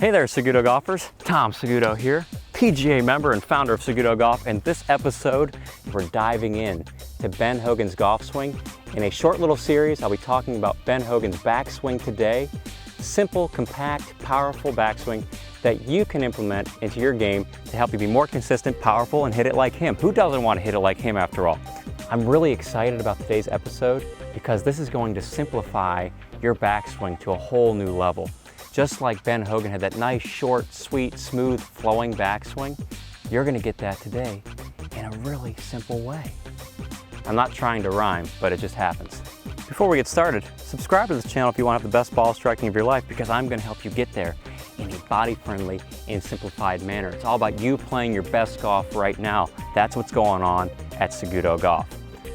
Hey there, Saguto golfers. Tom Saguto here, PGA member and founder of Saguto Golf. And this episode, we're diving in to Ben Hogan's golf swing. In a short little series, I'll be talking about Ben Hogan's backswing today. Simple, compact, powerful backswing that you can implement into your game to help you be more consistent, powerful, and hit it like him. Who doesn't want to hit it like him after all? I'm really excited about today's episode because this is going to simplify your backswing to a whole new level. Just like Ben Hogan had that nice, short, sweet, smooth, flowing backswing, you're gonna get that today in a really simple way. I'm not trying to rhyme, but it just happens. Before we get started, subscribe to this channel if you want to have the best ball striking of your life, because I'm gonna help you get there in a body-friendly and simplified manner. It's all about you playing your best golf right now. That's what's going on at Saguto Golf.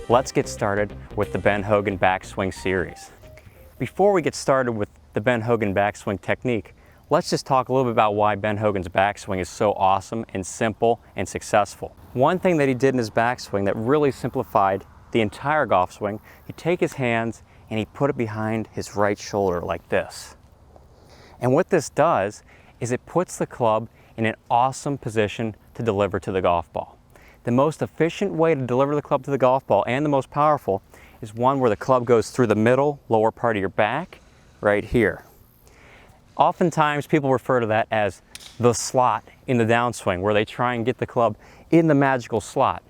Let's get started with the Ben Hogan Backswing series. Before we get started with the Ben Hogan backswing technique, let's just talk a little bit about why Ben Hogan's backswing is so awesome and simple and successful. One thing that he did in his backswing that really simplified the entire golf swing, he'd take his hands and he put it behind his right shoulder like this. And what this does is it puts the club in an awesome position to deliver to the golf ball. The most efficient way to deliver the club to the golf ball, and the most powerful, is one where the club goes through the middle, lower part of your back, right here. Oftentimes people refer to that as the slot in the downswing, where they try and get the club in the magical slot.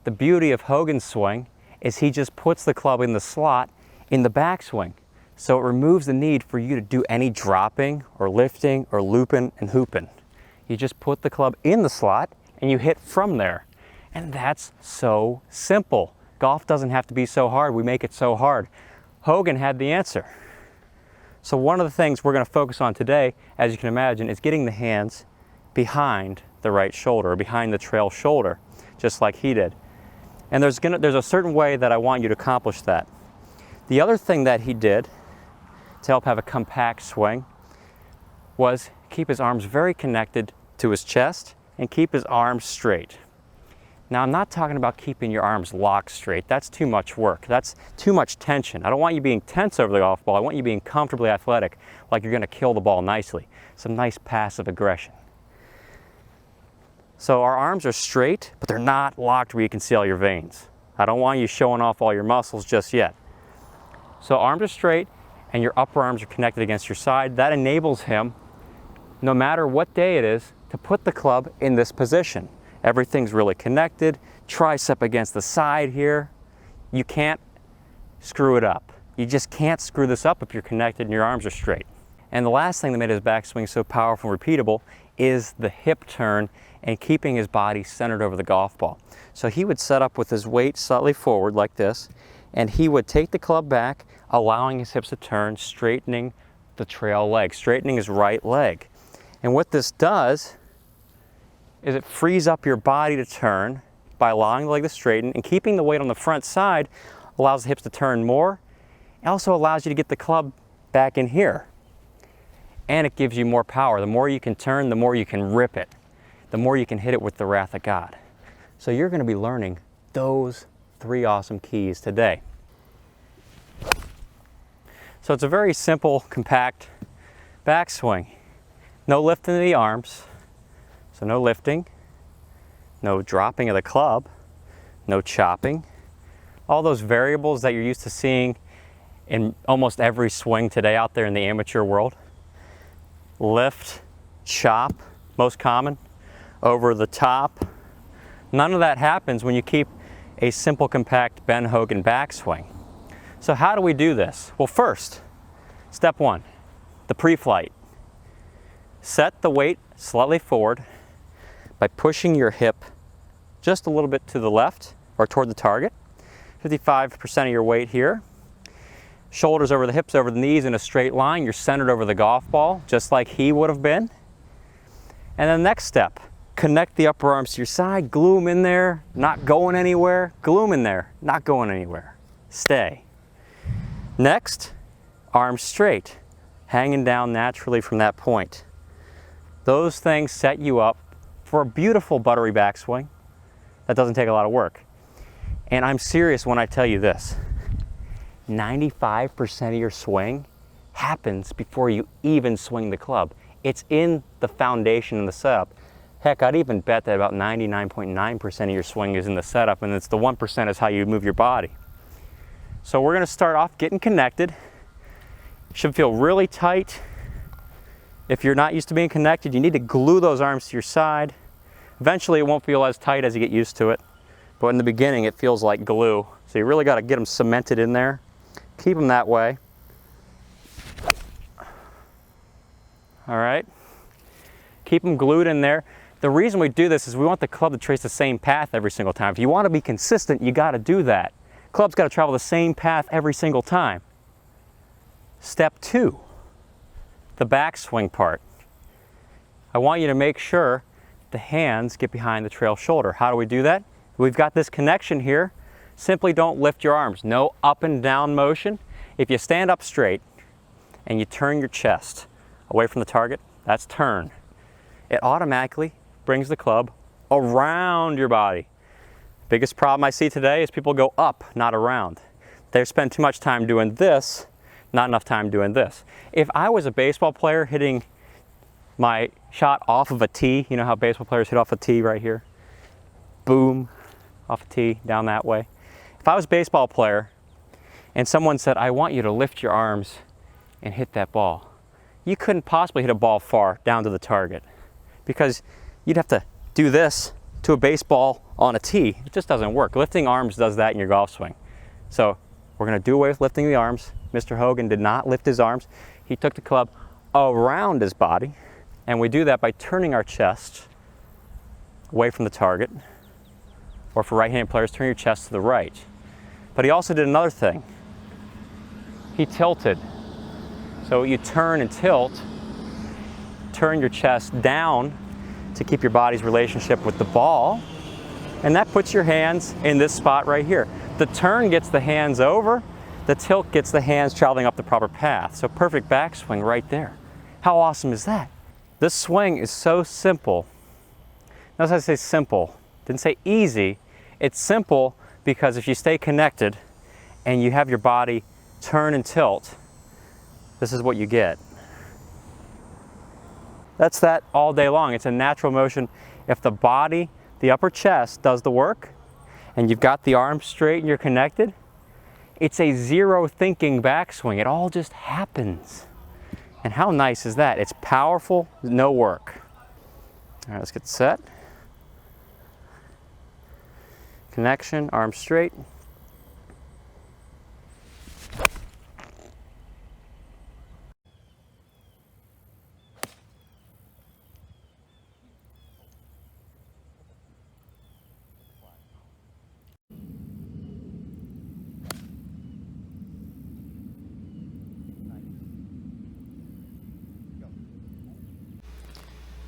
The beauty of Hogan's swing is he just puts the club in the slot in the backswing. So it removes the need for you to do any dropping or lifting or looping and hooping. You just put the club in the slot and you hit from there. And that's so simple. Golf doesn't have to be so hard. We make it so hard. Hogan had the answer. So one of the things we're going to focus on today, as you can imagine, is getting the hands behind the right shoulder, or behind the trail shoulder, just like he did. And there's a certain way that I want you to accomplish that. The other thing that he did to help have a compact swing was keep his arms very connected to his chest and keep his arms straight. Now, I'm not talking about keeping your arms locked straight. That's too much work. That's too much tension. I don't want you being tense over the golf ball. I want you being comfortably athletic, like you're going to kill the ball nicely. Some nice passive aggression. So our arms are straight, but they're not locked where you can see all your veins. I don't want you showing off all your muscles just yet. So arms are straight and your upper arms are connected against your side. That enables him, no matter what day it is, to put the club in this position. Everything's really connected, tricep against the side here. You can't screw it up. You just can't screw this up if you're connected and your arms are straight. And the last thing that made his backswing so powerful and repeatable is the hip turn and keeping his body centered over the golf ball. So he would set up with his weight slightly forward like this, and he would take the club back, allowing his hips to turn, straightening the trail leg, straightening his right leg. And what this does is it frees up your body to turn by allowing the leg to straighten, and keeping the weight on the front side allows the hips to turn more. It also allows you to get the club back in here. And it gives you more power. The more you can turn, the more you can rip it. The more you can hit it with the wrath of God. So you're going to be learning those 3 awesome keys today. So it's a very simple, compact backswing. No lifting of the arms. So no lifting, no dropping of the club, no chopping. All those variables that you're used to seeing in almost every swing today out there in the amateur world. Lift, chop, most common, over the top. None of that happens when you keep a simple, compact Ben Hogan backswing. So how do we do this? Well, first, step 1, the pre-flight. Set the weight slightly forward by pushing your hip just a little bit to the left or toward the target. 55% of your weight here. Shoulders over the hips, over the knees in a straight line. You're centered over the golf ball, just like he would have been. And then next step, connect the upper arms to your side, glue them in there, not going anywhere. Glue them in there, not going anywhere. Stay. Next, arms straight, hanging down naturally from that point. Those things set you up for a beautiful buttery backswing that doesn't take a lot of work. And I'm serious when I tell you this. 95% of your swing happens before you even swing the club. It's in the foundation and the setup. Heck, I'd even bet that about 99.9% of your swing is in the setup, and it's the 1% is how you move your body. So we're gonna start off getting connected. Should feel really tight. If you're not used to being connected, you need to glue those arms to your side. Eventually it won't feel as tight as you get used to it, but in the beginning it feels like glue. So you really gotta get them cemented in there. Keep them that way. All right, keep them glued in there. The reason we do this is we want the club to trace the same path every single time. If you want to be consistent, you got to do that. Club's got to travel the same path every single time. Step 2, the backswing part. I want you to make sure the hands get behind the trail shoulder. How do we do that? We've got this connection here. Simply don't lift your arms. No up and down motion. If you stand up straight and you turn your chest away from the target, that's turn. It automatically brings the club around your body. Biggest problem I see today is people go up, not around. They spend too much time doing this, not enough time doing this. If I was a baseball player hitting my shot off of a tee, you know how baseball players hit off a tee right here? Boom, off a tee, down that way. If I was a baseball player and someone said, I want you to lift your arms and hit that ball, you couldn't possibly hit a ball far down to the target because you'd have to do this to a baseball on a tee. It just doesn't work. Lifting arms does that in your golf swing. So we're gonna do away with lifting the arms. Mr. Hogan did not lift his arms. He took the club around his body, and we do that by turning our chest away from the target, or for right-handed players, turn your chest to the right. But he also did another thing. He tilted. So you turn and tilt, turn your chest down to keep your body's relationship with the ball, and that puts your hands in this spot right here. The turn gets the hands over, the tilt gets the hands traveling up the proper path. So perfect backswing right there. How awesome is that? This swing is so simple. Notice I say simple, didn't say easy. It's simple because if you stay connected and you have your body turn and tilt, this is what you get. That's that all day long. It's a natural motion. If the body, the upper chest does the work, and you've got the arms straight and you're connected, it's a zero thinking backswing. It all just happens. And how nice is that? It's powerful, no work. All right, let's get set. Connection, arms straight.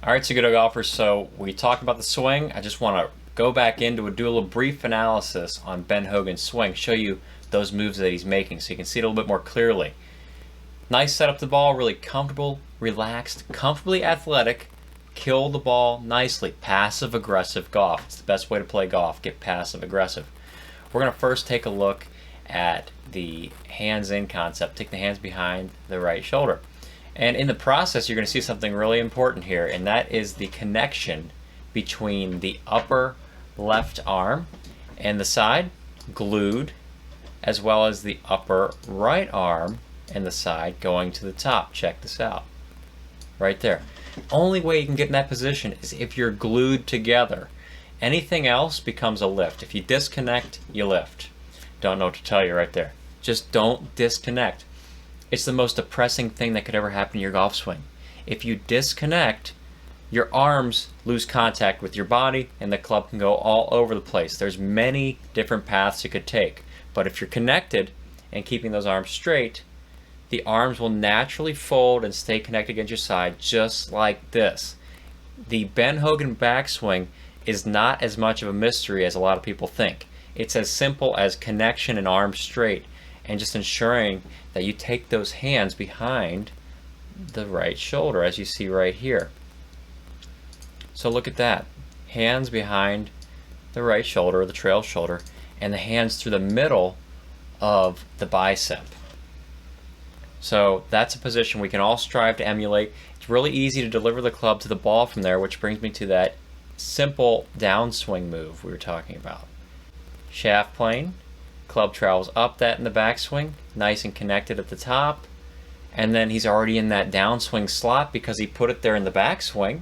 All right, Saguto golfers, so we talked about the swing. I just want to go back into it, do a little brief analysis on Ben Hogan's swing, show you those moves that he's making so you can see it a little bit more clearly. Nice setup to the ball, really comfortable, relaxed, comfortably athletic, kill the ball nicely. Passive aggressive golf. It's the best way to play golf, get passive aggressive. We're going to first take a look at the hands in concept. Take the hands behind the right shoulder. And in the process, you're going to see something really important here, and that is the connection between the upper left arm and the side, glued, as well as the upper right arm and the side going to the top. Check this out. Right there. Only way you can get in that position is if you're glued together. Anything else becomes a lift. If you disconnect, you lift. Don't know what to tell you right there. Just don't disconnect. It's the most depressing thing that could ever happen in your golf swing. If you disconnect, your arms lose contact with your body and the club can go all over the place. There's many different paths you could take. But if you're connected and keeping those arms straight, the arms will naturally fold and stay connected against your side just like this. The Ben Hogan backswing is not as much of a mystery as a lot of people think. It's as simple as connection and arms straight, and just ensuring that you take those hands behind the right shoulder, as you see right here. So look at that. Hands behind the right shoulder, the trail shoulder, and the hands through the middle of the bicep. So that's a position we can all strive to emulate. It's really easy to deliver the club to the ball from there, which brings me to that simple downswing move we were talking about. Shaft plane, club travels up that in the backswing, nice and connected at the top, and then he's already in that downswing slot because he put it there in the backswing.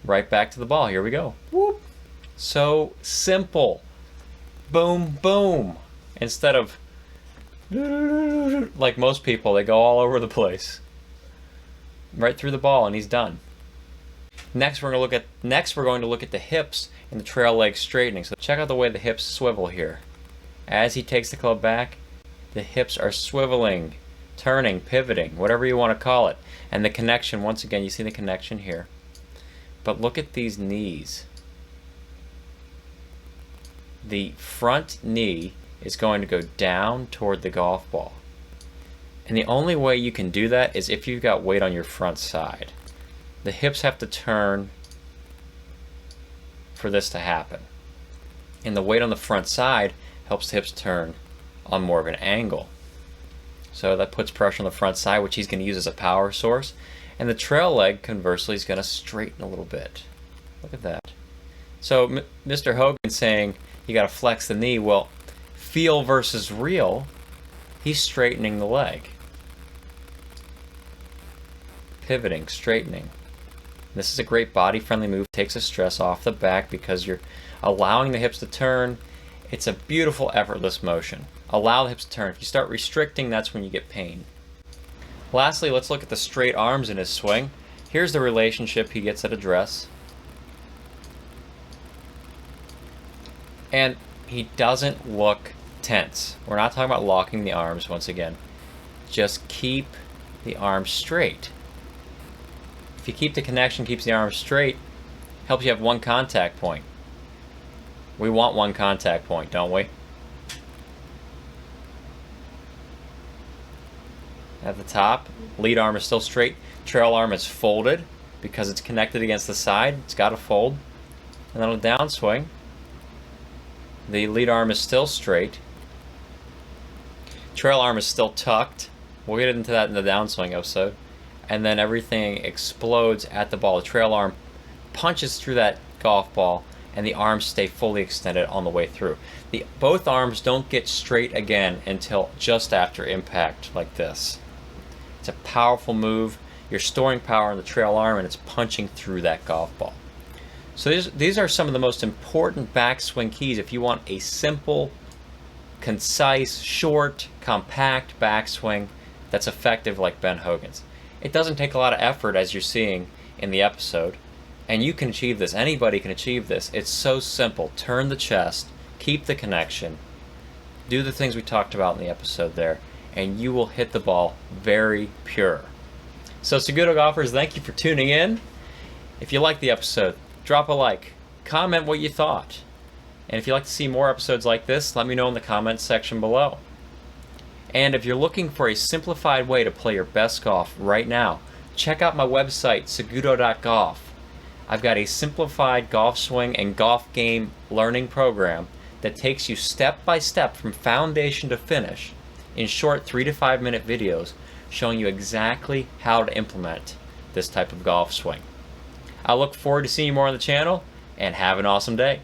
Right back to the ball. Here we go. Whoop. So simple. Boom, boom. Instead of like most people, they go all over the place. Right through the ball, and he's done. Next we're going to look at the hips and the trail leg straightening. So check out the way the hips swivel here. As he takes the club back, the hips are swiveling, turning, pivoting, whatever you want to call it. And the connection, once again, you see the connection here. But look at these knees. The front knee is going to go down toward the golf ball. And the only way you can do that is if you've got weight on your front side. The hips have to turn for this to happen. And the weight on the front side helps the hips turn on more of an angle. So that puts pressure on the front side, which he's going to use as a power source. And the trail leg, conversely, is going to straighten a little bit. Look at that. So Mr. Hogan's saying you got to flex the knee. Well, feel versus real, he's straightening the leg. Pivoting, straightening. This is a great body-friendly move. Takes the stress off the back because you're allowing the hips to turn. It's a beautiful, effortless motion. Allow the hips to turn. If you start restricting, that's when you get pain. Lastly, let's look at the straight arms in his swing. Here's the relationship he gets at address. And he doesn't look tense. We're not talking about locking the arms once again. Just keep the arms straight. If you keep the connection, keeps the arms straight, helps you have one contact point. We want one contact point, don't we? At the top, lead arm is still straight, trail arm is folded because it's connected against the side. It's got to fold. And then on a downswing, the lead arm is still straight. Trail arm is still tucked. We'll get into that in the downswing episode. And then everything explodes at the ball. The trail arm punches through that golf ball, and the arms stay fully extended on the way through. Both arms don't get straight again until just after impact, like this. It's a powerful move. You're storing power in the trail arm, and it's punching through that golf ball. So these are some of the most important backswing keys if you want a simple, concise, short, compact backswing that's effective like Ben Hogan's. It doesn't take a lot of effort, as you're seeing in the episode, and you can achieve this. Anybody can achieve this. It's so simple. Turn the chest, keep the connection, do the things we talked about in the episode there, and you will hit the ball very pure. So Saguto golfers, thank you for tuning in. If you liked the episode, drop a like, comment what you thought. And if you'd like to see more episodes like this, let me know in the comments section below. And if you're looking for a simplified way to play your best golf right now, check out my website, SagutoGolf. I've got a simplified golf swing and golf game learning program that takes you step by step from foundation to finish in short 3 to 5 minute videos showing you exactly how to implement this type of golf swing. I look forward to seeing you more on the channel, and have an awesome day.